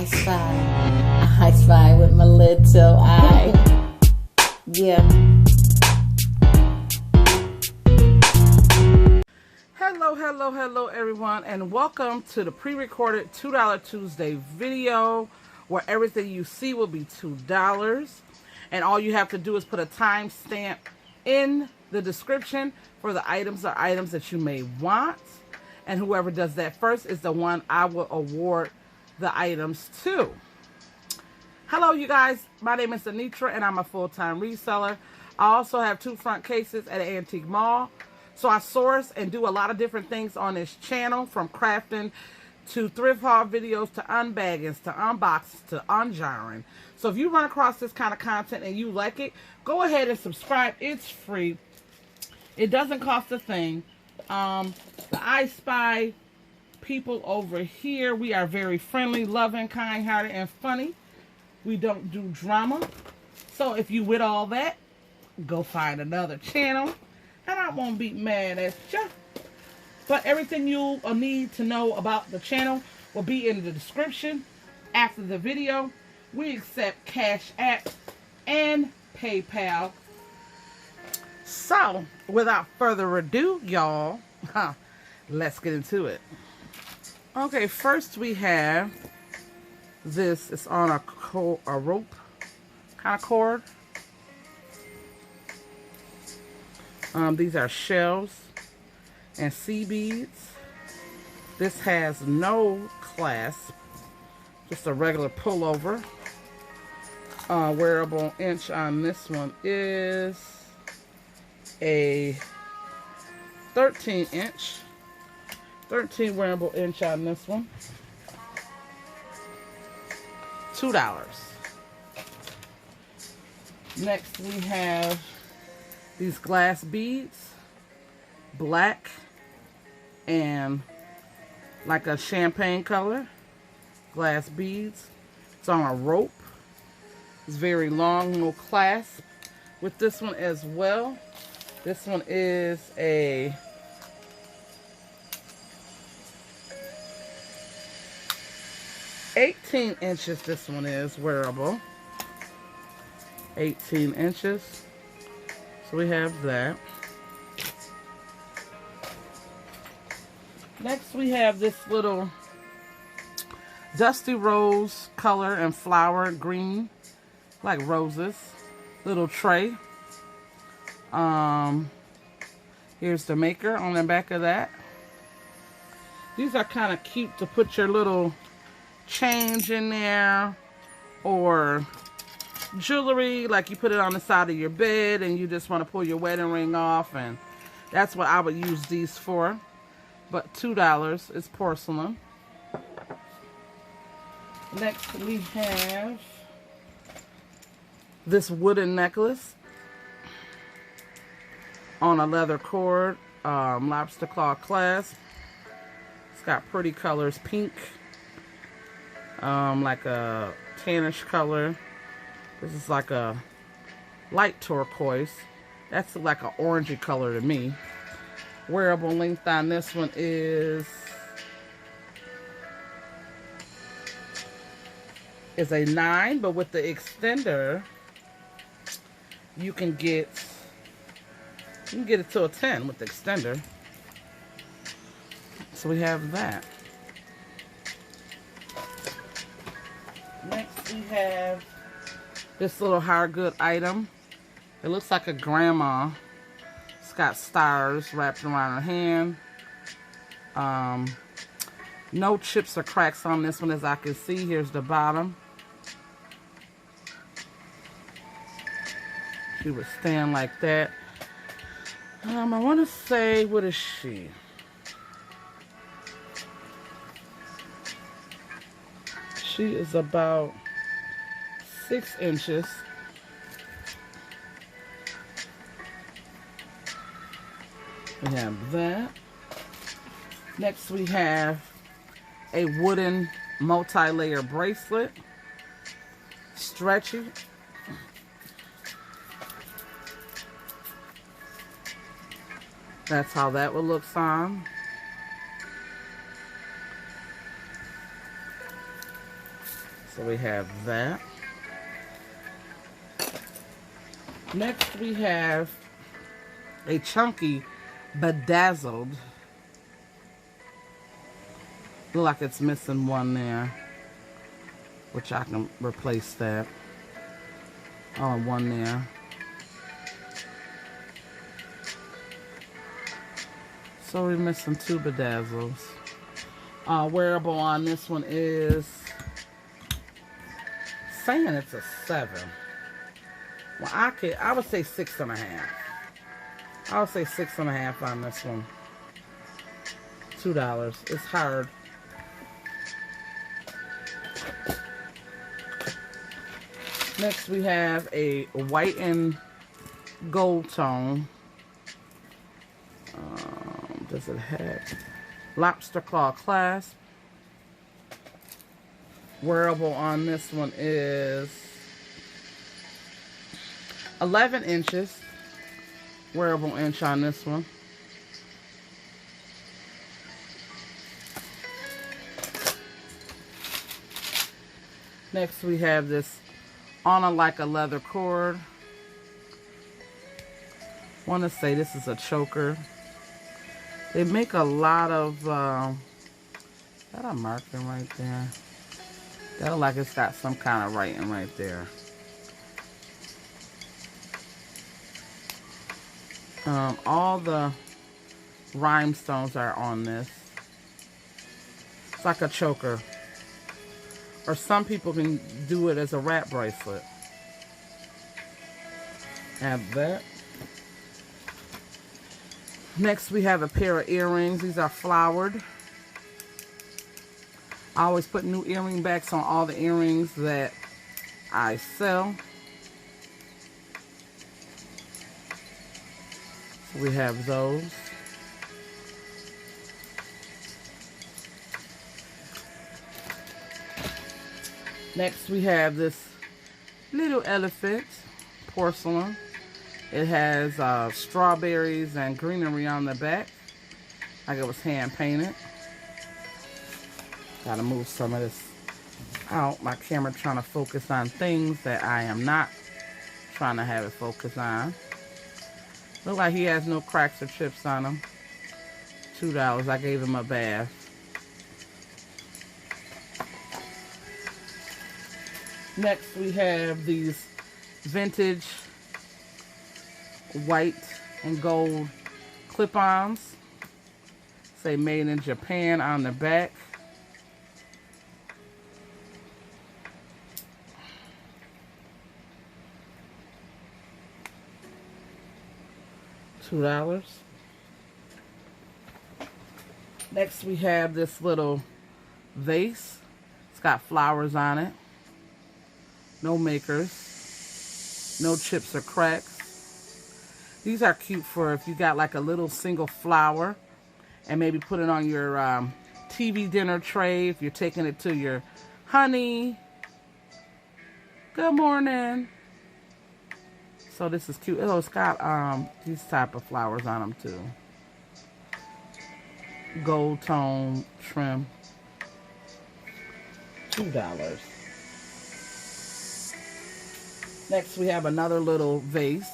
I spy with my little eye. Yeah. Hello everyone, and welcome to the pre-recorded $2 Tuesday video where everything you see will be $2, and all you have to do is put a timestamp in the description for the items or items that you may want, and whoever does that first is the one I will award the items to. Hello you guys, my name is Anitra and I'm a full-time reseller. I also have 2 front cases at an antique mall. So I source and do a lot of different things on this channel, from crafting to thrift haul videos to unbaggings to unboxings to unjarring. So if you run across this kind of content and you like it, go ahead and subscribe. It's free. It doesn't cost a thing. The I Spy people over here, we are very friendly, loving, kind-hearted, and funny. We don't do drama. So if you with all that, go find another channel. And I won't be mad at you. But everything you'll need to know about the channel will be in the description after the video. We accept Cash App and PayPal. So, without further ado, y'all, let's get into it. Okay, first we have this. It's on a rope kind of cord. These are shells and sea beads. This has no clasp, just a regular pullover. Wearable inch on this one is a 13 inch. 13 wearable inch on this one. $2. Next we have these glass beads, black and like a champagne color. Glass beads. It's on a rope. It's very long, no clasp with this one as well. This one is a 18 inches. This one is wearable. 18 inches. So we have that. Next we have this little dusty rose color and flower green, like roses, little tray. Here's the maker on the back of that. These are kind of cute to put your little change in there, or jewelry, like you put it on the side of your bed and you just want to pull your wedding ring off, and that's what I would use these for. But $2 is porcelain. Next we have this wooden necklace on a leather cord, lobster claw clasp. It's got pretty colors, pink, like a tannish color. This is like a light turquoise. That's like an orangey color to me. Wearable length on this one is a 9, but with the extender, you can get it to a 10 with the extender. So we have that. Next we have this little hard good item. It looks like a grandma. It's got stars wrapped around her hand. No chips or cracks on this one as I can see. Here's the bottom. She would stand like that. I want to say, what is she? She is about 6 inches. We have that. Next we have a wooden multi-layer bracelet. Stretchy. That's how that would look on. So we have that. Next we have a chunky Bedazzled. Look like it's missing one there, which I can replace that. Oh, one there. So we're missing two Bedazzles. Wearable on this one is saying it's a 7. Well, I would say 6.5. I would say 6.5 on this one. $2. It's hard. Next we have a white and gold tone. Does it have lobster claw clasp? Wearable on this one is 11 inches. Wearable inch on this one. Next we have this on like a leather cord. Want to say this is a choker. They make a lot of, that a marking right there? That look like it's got some kind of writing right there. All the rhinestones are on this. It's like a choker. Or some people can do it as a wrap bracelet. Have that. Next we have a pair of earrings. These are flowered. I always put new earring backs on all the earrings that I sell. So we have those. Next we have this little elephant porcelain. It has strawberries and greenery on the back, like it was hand painted. Gotta move some of this out. My camera trying to focus on things that I am not trying to have it focus on. Look like he has no cracks or chips on him. $2. I gave him a bath. Next we have these vintage white and gold clip-ons. Say made in Japan on the back. $2. Next we have this little vase. It's got flowers on it. No makers. No chips or cracks. These are cute for if you got like a little single flower and maybe put it on your TV dinner tray if you're taking it to your honey. Good morning. So this is cute. Oh, it's got these type of flowers on them too. Goldtone trim. $2. Next we have another little vase.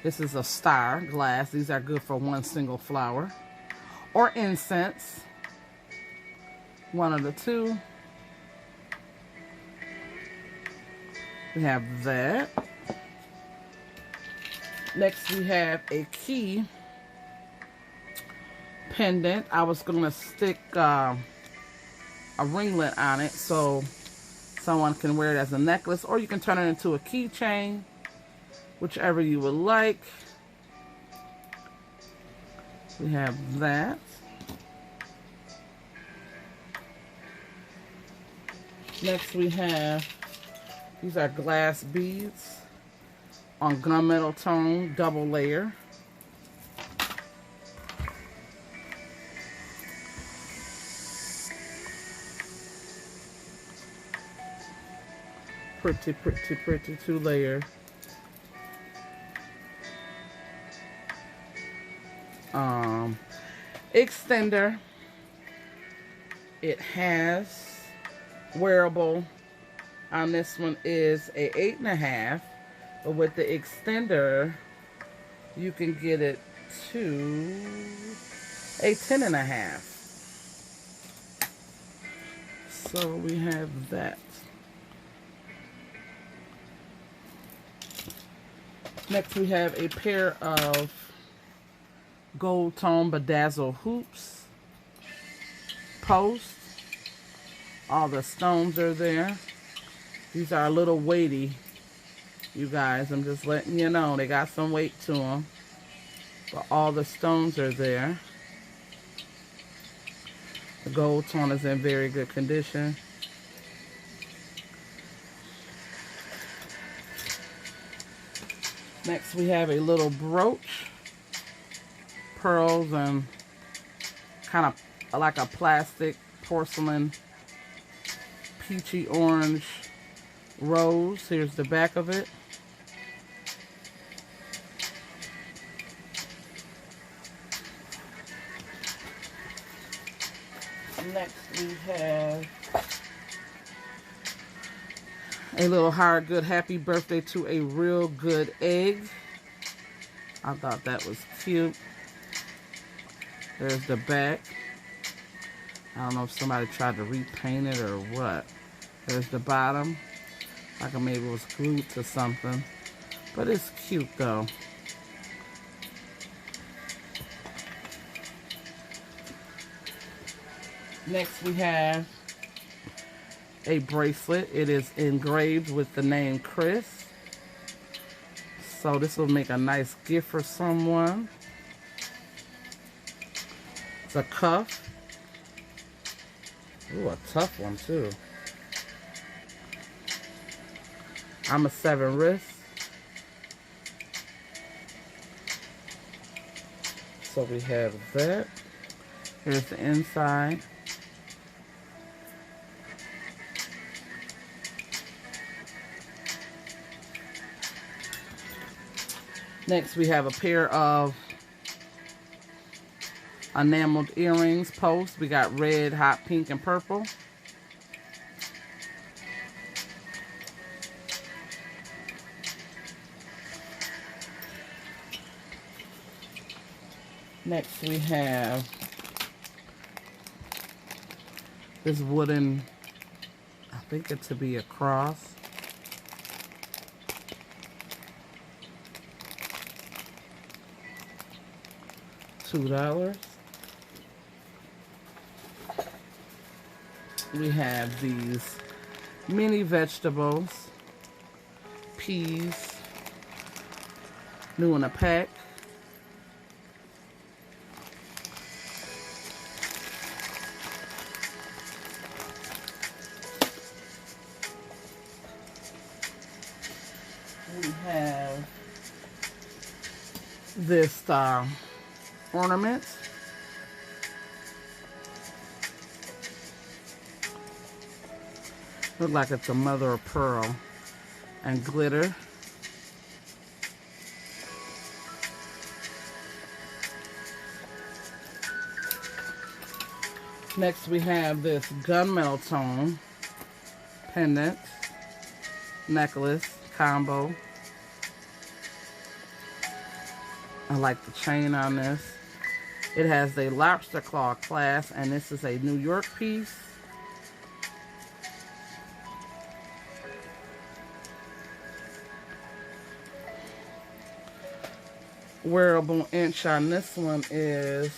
This is a star glass. These are good for one single flower. Or incense. One of the two. We have that. Next we have a key pendant. I was going to stick a ringlet on it so someone can wear it as a necklace, or you can turn it into a keychain, whichever you would like. We have that. Next we have, these are glass beads on gunmetal tone, double layer. Pretty, pretty, pretty 2-layer. Extender. It has wearable on this one is a 8.5, but with the extender, you can get it to a 10.5. So we have that. Next, we have a pair of Goldtone Bedazzle hoops. Post. All the stones are there. These are a little weighty, you guys. I'm just letting you know. They got some weight to them. But all the stones are there. The Goldtone is in very good condition. Next, we have a little brooch. Pearls and kind of like a plastic porcelain peachy orange rose. Here's the back of it. Next we have a little hard good happy birthday to a real good egg. I thought that was cute. There's the back. I don't know if somebody tried to repaint it or what. There's the bottom. Like maybe it was glued to something. But it's cute though. Next we have a bracelet. It is engraved with the name Chris. So this will make a nice gift for someone. It's a cuff. Ooh, a tough one too. I'm a 7 wrist. So we have that. Here's the inside. Next we have a pair of enameled earrings post. We got red, hot pink, and purple. Next we have this wooden, I think it to be a cross. $2. We have these mini vegetables, peas, new in a pack. We have this ornament. Look like it's a mother of pearl and glitter. Next we have this gunmetal tone pendant necklace combo. I like the chain on this. It has a lobster claw clasp, and this is a New York piece. Wearable inch on this one is,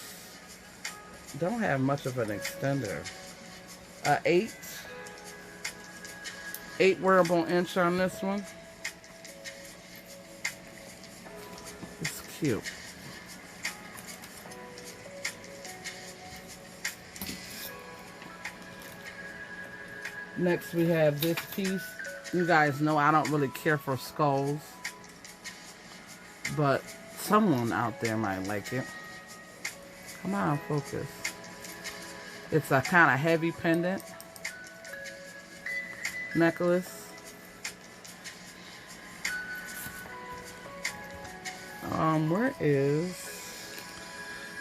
don't have much of an extender. 8 wearable inch on this one. It's cute. Next we have this piece. You guys know I don't really care for skulls, but someone out there might like it. Come on, focus. It's a kind of heavy pendant necklace. Where is,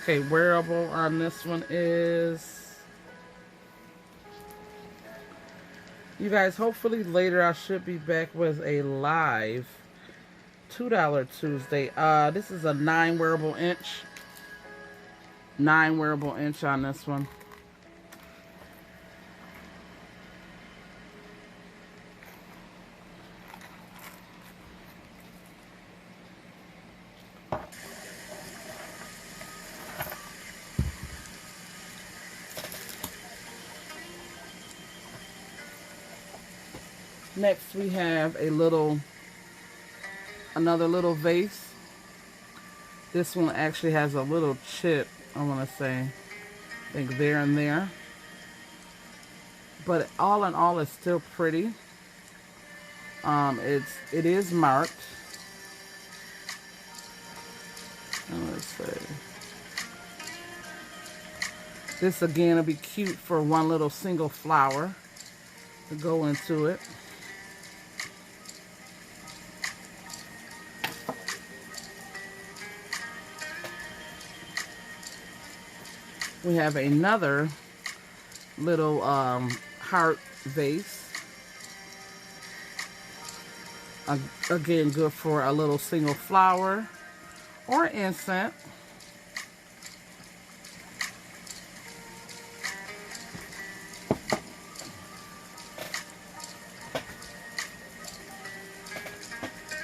okay, wearable on this one is You guys, hopefully later I should be back with a live $2 Tuesday. This is a 9 wearable inch. 9 wearable inch on this one. Next we have another little vase. This one actually has a little chip, I want to say. I think there and there. But all in all, it's still pretty. It is marked. Let's see. This again will be cute for one little single flower to go into it. We have another little heart vase. Again, good for a little single flower or incense.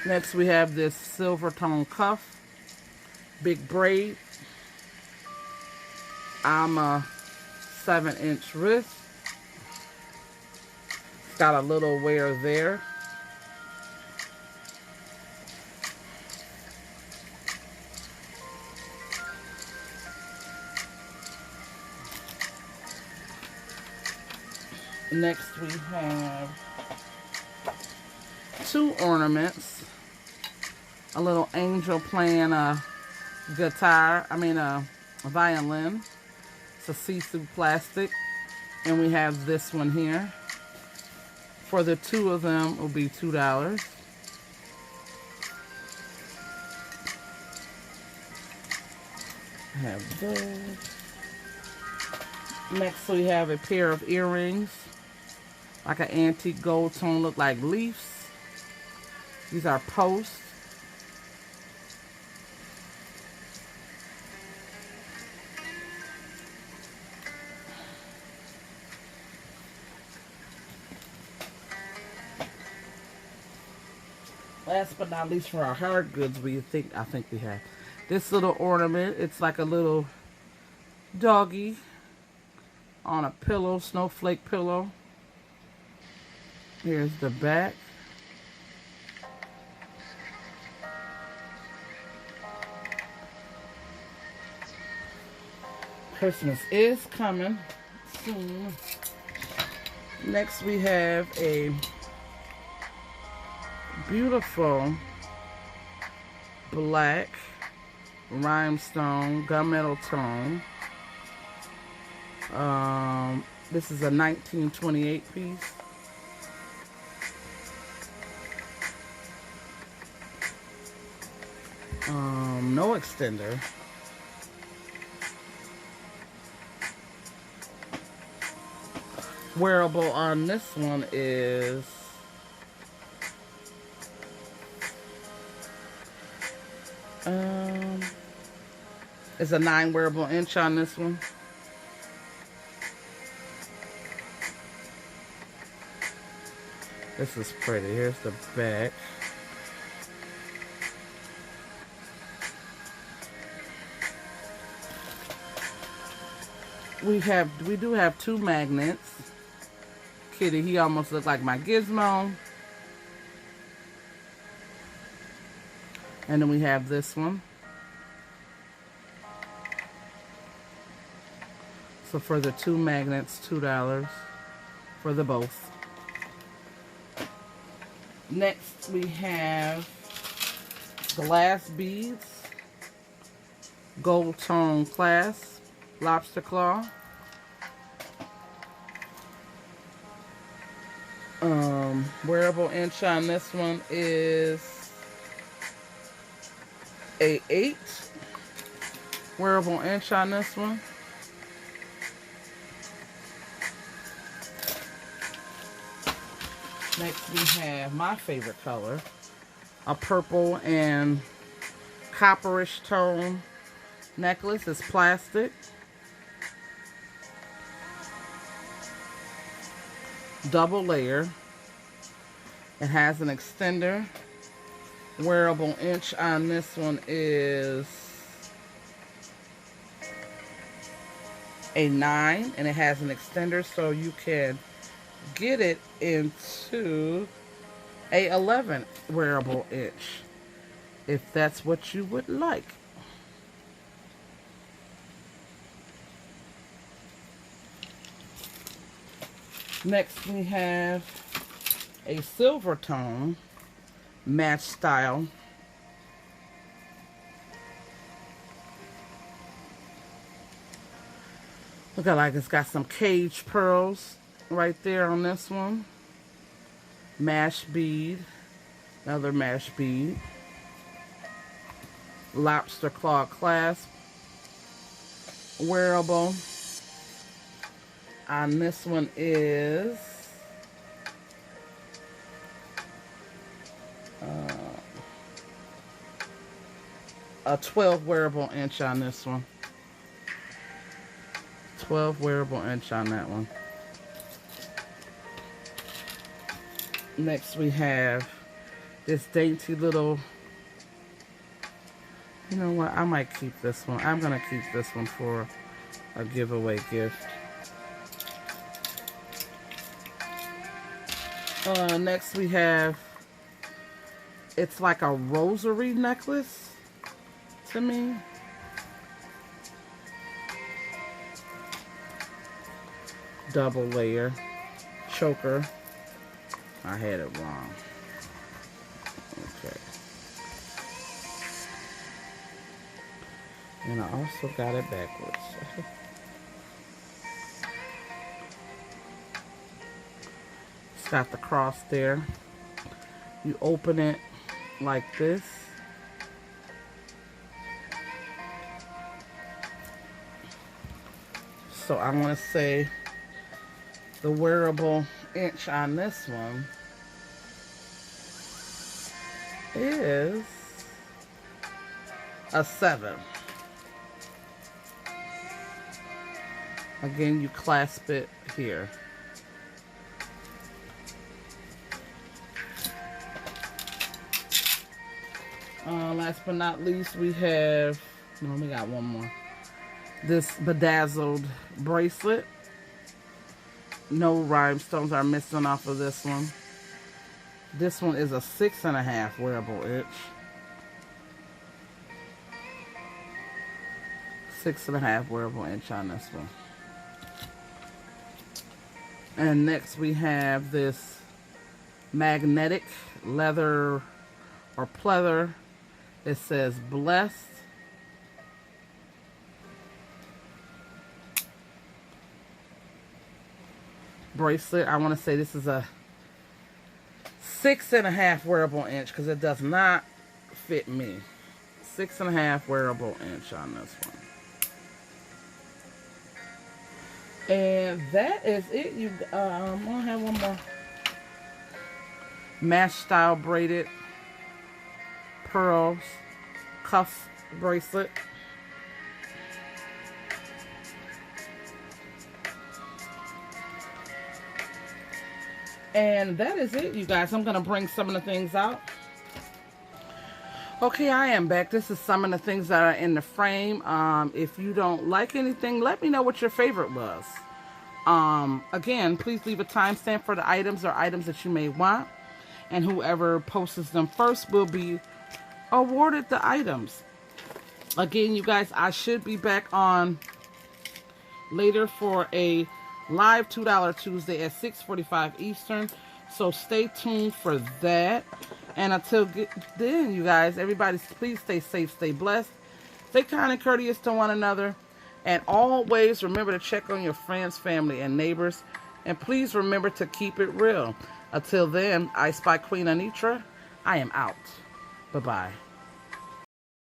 Next we have this silver tone cuff, big braid. I'm a 7-inch wrist. It's got a little wear there. Next we have 2 ornaments. A little angel playing a violin. It's a see-through plastic. And we have this one here. For the 2 of them, it will be $2. I have those. Next we have a pair of earrings. Like an antique gold tone, look like leaves. These are posts. Last but not least, for our hard goods, I think we have this little ornament. It's like a little doggy on a pillow, snowflake pillow. Here's the back. Christmas is coming soon. Next we have a beautiful black rhinestone gunmetal tone. This is a 1928 piece. No extender. Wearable on this one is it's a 9 wearable inch on this one. This is pretty. Here's the back. We do have 2 magnets. Kitty, he almost looked like my gizmo. And then we have this one. So for the 2 magnets, $2 for the both. Next we have glass beads, Goldtone clasp, lobster claw. Wearable inch on this one is a 8. Wearable inch on this one. Next we have my favorite color, a purple and copperish tone necklace. It's plastic. Double layer. It has an extender. Wearable inch on this one is a 9, and it has an extender so you can get it into a 11 wearable inch if that's what you would like. Next we have a silver tone match style. Look at, like, it's got some cage pearls right there on this one. Mash bead, another mash bead. Lobster claw clasp. Wearable on this one is a 12 wearable inch on this one. 12 wearable inch on that one. Next we have this dainty little, you know what, I might keep this one. I'm going to keep this one for a giveaway gift. Next we have, it's like a rosary necklace to me. Double layer choker. I had it wrong. Okay. And I also got it backwards. It's got the cross there. You open it like this. So I'm going to say the wearable inch on this one is a 7. Again, you clasp it here. Last but not least, we have, no, we got one more. This bedazzled bracelet. No rhinestones are missing off of this one. This one is a 6.5 wearable inch. 6.5 wearable inch on this one. And next we have this magnetic leather or pleather. It says blessed. Bracelet. I want to say this is a 6.5 wearable inch because it does not fit me. 6.5 wearable inch on this one. And that is it. You, I'm gonna have one more. Mesh style braided pearls cuff bracelet. And that is it, you guys. I'm going to bring some of the things out. Okay, I am back. This is some of the things that are in the frame. If you don't like anything, let me know what your favorite was. Again, please leave a timestamp for the items or items that you may want. And whoever posts them first will be awarded the items. Again, you guys, I should be back on later for a live $2 Tuesday at 6:45 Eastern. So stay tuned for that. And until then, you guys, everybody, please stay safe, stay blessed, stay kind and courteous to one another. And always remember to check on your friends, family, and neighbors. And please remember to keep it real. Until then, I Spy Queen Anitra, I am out. Bye-bye.